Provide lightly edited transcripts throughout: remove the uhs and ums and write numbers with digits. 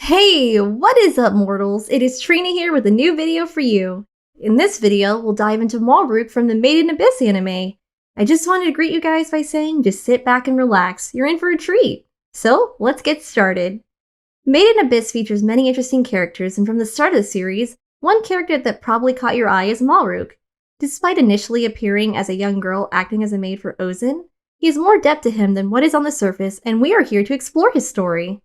Hey, what is up, mortals? It is Trina here with a new video for you. In this video, we'll dive into Malruk from the Made in Abyss anime. I just wanted to greet you guys by saying just sit back and relax, you're in for a treat. So, let's get started. Made in Abyss features many interesting characters, and from the start of the series, one character that probably caught your eye is Malruk. Despite initially appearing as a young girl acting as a maid for Ozin, he has more depth to him than what is on the surface, and we are here to explore his story.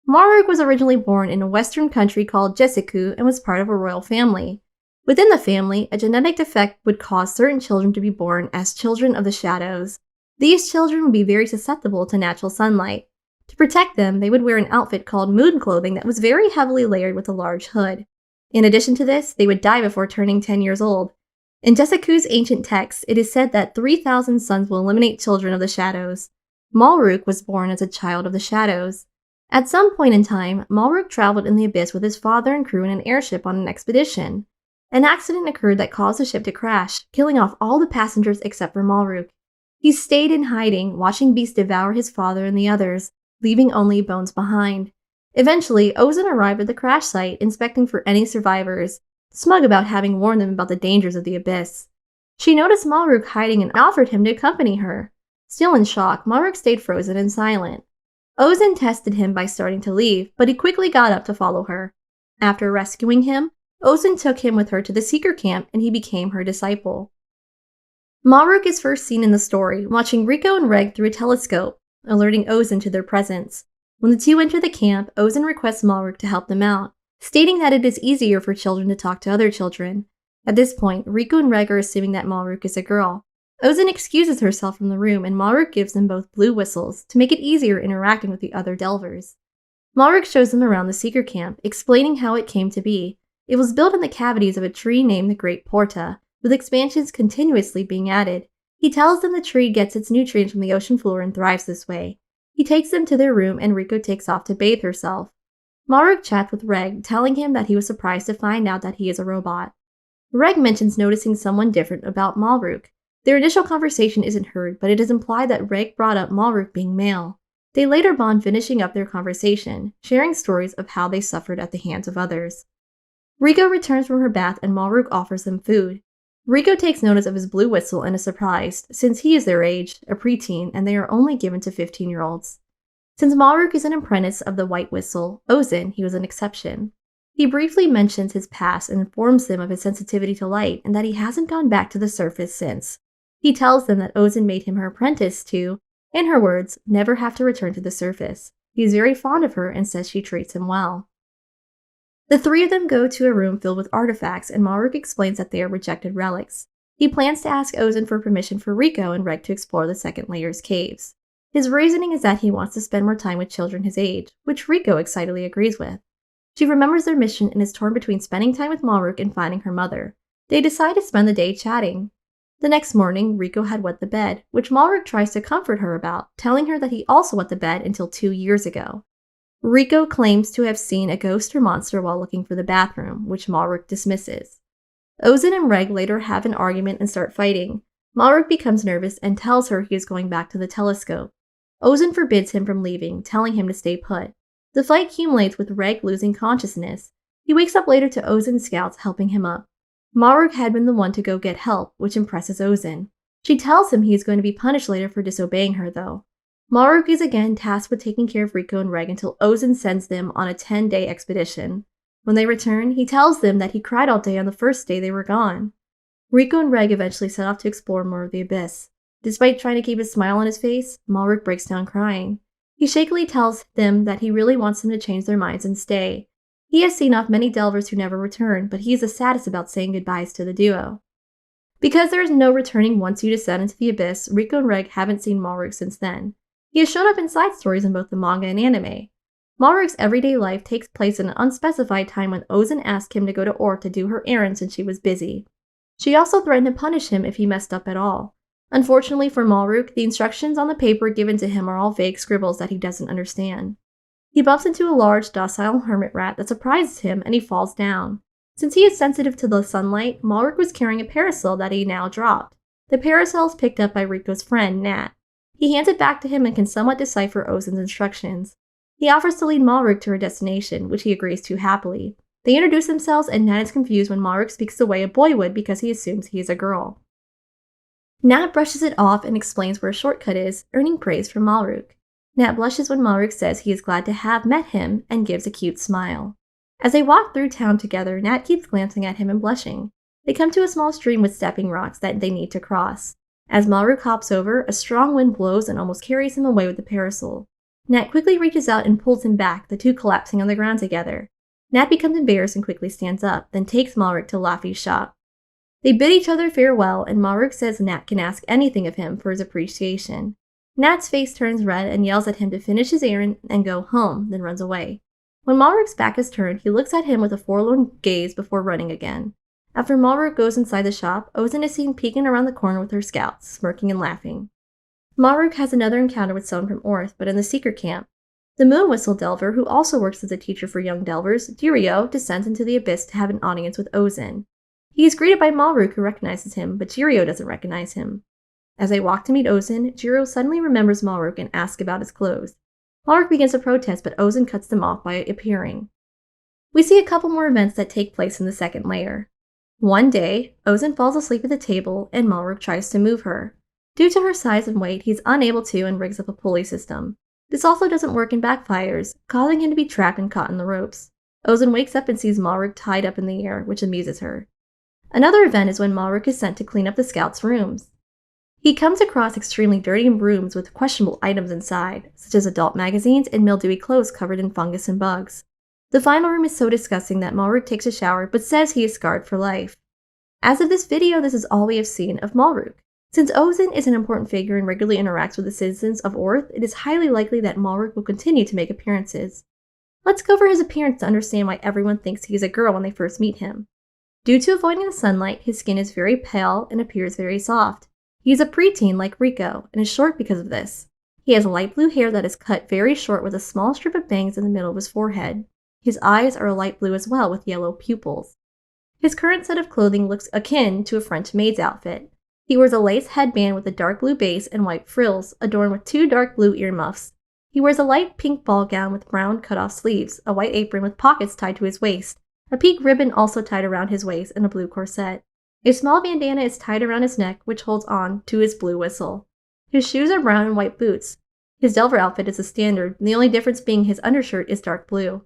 Malruk was originally born in a western country called Jessiku and was part of a royal family. Within the family, a genetic defect would cause certain children to be born as children of the shadows. These children would be very susceptible to natural sunlight. To protect them, they would wear an outfit called moon clothing that was very heavily layered with a large hood. In addition to this, they would die before turning 10 years old. In Jessiku's ancient texts, it is said that 3,000 suns will eliminate children of the shadows. Malruk was born as a child of the shadows. At some point in time, Malruk traveled in the abyss with his father and crew in an airship on an expedition. An accident occurred that caused the ship to crash, killing off all the passengers except for Malruk. He stayed in hiding, watching beasts devour his father and the others, leaving only bones behind. Eventually, Ozin arrived at the crash site, inspecting for any survivors, smug about having warned them about the dangers of the abyss. She noticed Malruk hiding and offered him to accompany her. Still in shock, Malruk stayed frozen and silent. Ozin tested him by starting to leave, but he quickly got up to follow her. After rescuing him, Ozin took him with her to the Seeker camp and he became her disciple. Malruk is first seen in the story, watching Rico and Reg through a telescope, alerting Ozin to their presence. When the two enter the camp, Ozin requests Malruk to help them out, stating that it is easier for children to talk to other children. At this point, Rico and Reg are assuming that Malruk is a girl. Ozin excuses herself from the room and Malruk gives them both blue whistles to make it easier interacting with the other Delvers. Malruk shows them around the Seeker camp, explaining how it came to be. It was built in the cavities of a tree named the Great Porta, with expansions continuously being added. He tells them the tree gets its nutrients from the ocean floor and thrives this way. He takes them to their room and Rico takes off to bathe herself. Malruk chats with Reg, telling him that he was surprised to find out that he is a robot. Reg mentions noticing someone different about Malruk. Their initial conversation isn't heard, but it is implied that Reg brought up Malruk being male. They later bond, finishing up their conversation, sharing stories of how they suffered at the hands of others. Rico returns from her bath and Malruk offers them food. Rico takes notice of his blue whistle and is surprised, since he is their age, a preteen, and they are only given to 15-year-olds. Since Malruk is an apprentice of the White Whistle, Ozin, he was an exception. He briefly mentions his past and informs them of his sensitivity to light and that he hasn't gone back to the surface since. He tells them that Ozin made him her apprentice to, in her words, never have to return to the surface. He is very fond of her and says she treats him well. The three of them go to a room filled with artifacts and Malruk explains that they are rejected relics. He plans to ask Ozin for permission for Rico and Reg to explore the second layer's caves. His reasoning is that he wants to spend more time with children his age, which Rico excitedly agrees with. She remembers their mission and is torn between spending time with Malruk and finding her mother. They decide to spend the day chatting. The next morning, Rico had wet the bed, which Malruk tries to comfort her about, telling her that he also wet the bed until 2 years ago. Rico claims to have seen a ghost or monster while looking for the bathroom, which Malruk dismisses. Ozin and Reg later have an argument and start fighting. Malruk becomes nervous and tells her he is going back to the telescope. Ozin forbids him from leaving, telling him to stay put. The fight accumulates with Reg losing consciousness. He wakes up later to Ozin's scouts helping him up. Malruk had been the one to go get help, which impresses Ozin. She tells him he is going to be punished later for disobeying her, though. Malruk is again tasked with taking care of Rico and Reg until Ozin sends them on a 10-day expedition. When they return, he tells them that he cried all day on the first day they were gone. Rico and Reg eventually set off to explore more of the abyss. Despite trying to keep a smile on his face, Malruk breaks down crying. He shakily tells them that he really wants them to change their minds and stay. He has seen off many Delvers who never return, but he is the saddest about saying goodbyes to the duo. Because there is no returning once you descend into the abyss, Rico and Reg haven't seen Malruk since then. He has shown up in side stories in both the manga and anime. Malruk's everyday life takes place in an unspecified time when Ozin asked him to go to Orth to do her errands since she was busy. She also threatened to punish him if he messed up at all. Unfortunately for Malruk, the instructions on the paper given to him are all vague scribbles that he doesn't understand. He bumps into a large, docile hermit rat that surprises him and he falls down. Since he is sensitive to the sunlight, Malruk was carrying a parasol that he now dropped. The parasol is picked up by Rico's friend, Nat. He hands it back to him and can somewhat decipher Ozin's instructions. He offers to lead Malruk to her destination, which he agrees to happily. They introduce themselves, and Nat is confused when Malruk speaks the way a boy would because he assumes he is a girl. Nat brushes it off and explains where a shortcut is, earning praise from Malruk. Nat blushes when Malruk says he is glad to have met him and gives a cute smile. As they walk through town together, Nat keeps glancing at him and blushing. They come to a small stream with stepping rocks that they need to cross. As Malruk hops over, a strong wind blows and almost carries him away with the parasol. Nat quickly reaches out and pulls him back, the two collapsing on the ground together. Nat becomes embarrassed and quickly stands up, then takes Malruk to Laffy's shop. They bid each other farewell, and Malruk says Nat can ask anything of him for his appreciation. Nat's face turns red and yells at him to finish his errand and go home, then runs away. When Malruk's back is turned, he looks at him with a forlorn gaze before running again. After Malruk goes inside the shop, Ozan is seen peeking around the corner with her scouts, smirking and laughing. Malruk has another encounter with someone from Orth, but in the secret camp. The Moon Whistle Delver, who also works as a teacher for young Delvers, Jirio, descends into the abyss to have an audience with Ozan. He is greeted by Malruk, who recognizes him, but Jirio doesn't recognize him. As they walk to meet Ozan, Jirio suddenly remembers Malruk and asks about his clothes. Malruk begins to protest, but Ozan cuts them off by appearing. We see a couple more events that take place in the second layer. One day, Ozan falls asleep at the table, and Malruk tries to move her. Due to her size and weight, he's unable to and rigs up a pulley system. This also doesn't work and backfires, causing him to be trapped and caught in the ropes. Ozan wakes up and sees Malruk tied up in the air, which amuses her. Another event is when Malruk is sent to clean up the scouts' rooms. He comes across extremely dirty rooms with questionable items inside, such as adult magazines and mildewy clothes covered in fungus and bugs. The final room is so disgusting that Malruk takes a shower but says he is scarred for life. As of this video, this is all we have seen of Malruk. Since Ozan is an important figure and regularly interacts with the citizens of Orth, it is highly likely that Malruk will continue to make appearances. Let's go over his appearance to understand why everyone thinks he is a girl when they first meet him. Due to avoiding the sunlight, his skin is very pale and appears very soft. He is a preteen like Rico, and is short because of this. He has light blue hair that is cut very short with a small strip of bangs in the middle of his forehead. His eyes are a light blue as well with yellow pupils. His current set of clothing looks akin to a French maid's outfit. He wears a lace headband with a dark blue base and white frills, adorned with two dark blue earmuffs. He wears a light pink ball gown with brown cut-off sleeves, a white apron with pockets tied to his waist, a pink ribbon also tied around his waist, and a blue corset. A small bandana is tied around his neck, which holds on to his blue whistle. His shoes are brown and white boots. His Delver outfit is a standard, the only difference being his undershirt is dark blue.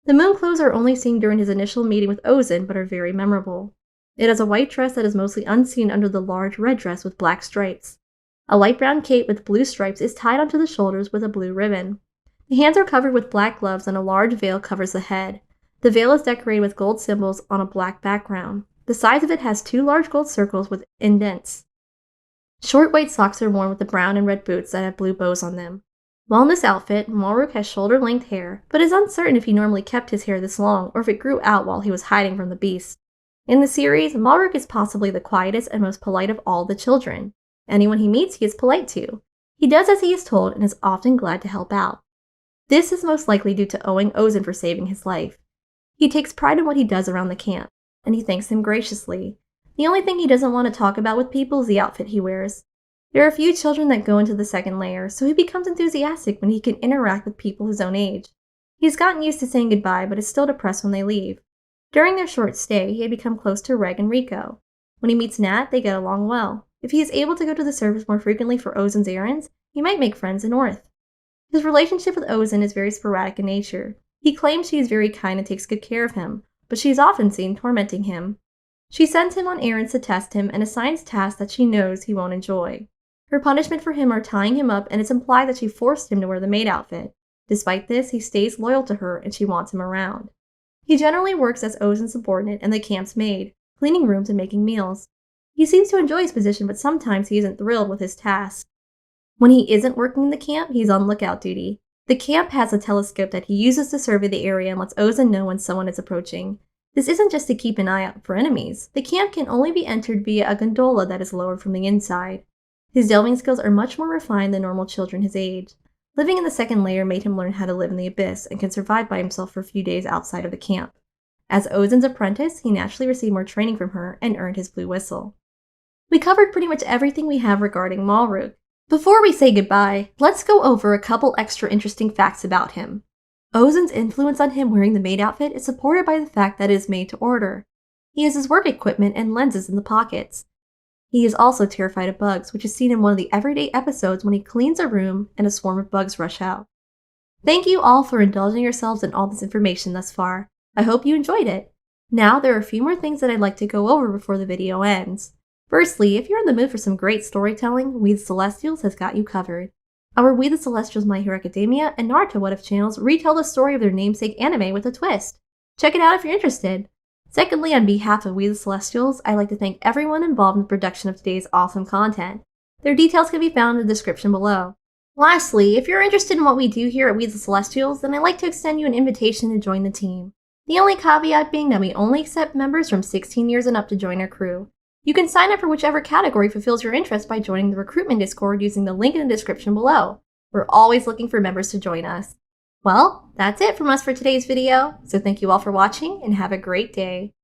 The moon clothes are only seen during his initial meeting with Ozan, but are very memorable. It has a white dress that is mostly unseen under the large red dress with black stripes. A light brown cape with blue stripes is tied onto the shoulders with a blue ribbon. The hands are covered with black gloves and a large veil covers the head. The veil is decorated with gold symbols on a black background. The sides of it has two large gold circles with indents. Short white socks are worn with the brown and red boots that have blue bows on them. While in this outfit, Malruk has shoulder-length hair, but is uncertain if he normally kept his hair this long or if it grew out while he was hiding from the beast. In the series, Malruk is possibly the quietest and most polite of all the children. Anyone he meets, he is polite to. He does as he is told and is often glad to help out. This is most likely due to owing Ozan for saving his life. He takes pride in what he does around the camp, and he thanks him graciously. The only thing he doesn't want to talk about with people is the outfit he wears. There are a few children that go into the second layer, so he becomes enthusiastic when he can interact with people his own age. He's gotten used to saying goodbye, but is still depressed when they leave. During their short stay, he had become close to Reg and Rico. When he meets Nat, they get along well. If he is able to go to the surface more frequently for Ozan's errands, he might make friends in Orth. His relationship with Ozan is very sporadic in nature. He claims she is very kind and takes good care of him, but she is often seen tormenting him. She sends him on errands to test him and assigns tasks that she knows he won't enjoy. Her punishment for him are tying him up, and it's implied that she forced him to wear the maid outfit. Despite this, he stays loyal to her and she wants him around. He generally works as Ozan's subordinate and the camp's maid, cleaning rooms and making meals. He seems to enjoy his position, but sometimes he isn't thrilled with his tasks. When he isn't working in the camp, he's on lookout duty. The camp has a telescope that he uses to survey the area and lets Ozan know when someone is approaching. This isn't just to keep an eye out for enemies. The camp can only be entered via a gondola that is lowered from the inside. His delving skills are much more refined than normal children his age. Living in the second layer made him learn how to live in the abyss and can survive by himself for a few days outside of the camp. As Ozan's apprentice, he naturally received more training from her and earned his blue whistle. We covered pretty much everything we have regarding Malruk. Before we say goodbye, let's go over a couple extra interesting facts about him. Ozen's influence on him wearing the maid outfit is supported by the fact that it is made to order. He has his work equipment and lenses in the pockets. He is also terrified of bugs, which is seen in one of the everyday episodes when he cleans a room and a swarm of bugs rush out. Thank you all for indulging yourselves in all this information thus far. I hope you enjoyed it. Now there are a few more things that I'd like to go over before the video ends. Firstly, if you're in the mood for some great storytelling, We the Celestials has got you covered. Our We the Celestials My Hero Academia and Naruto What If channels retell the story of their namesake anime with a twist. Check it out if you're interested. Secondly, on behalf of We the Celestials, I'd like to thank everyone involved in the production of today's awesome content. Their details can be found in the description below. Lastly, if you're interested in what we do here at We the Celestials, then I'd like to extend you an invitation to join the team. The only caveat being that we only accept members from 16 years and up to join our crew. You can sign up for whichever category fulfills your interest by joining the recruitment Discord using the link in the description below. We're always looking for members to join us. Well, that's it from us for today's video, so thank you all for watching and have a great day.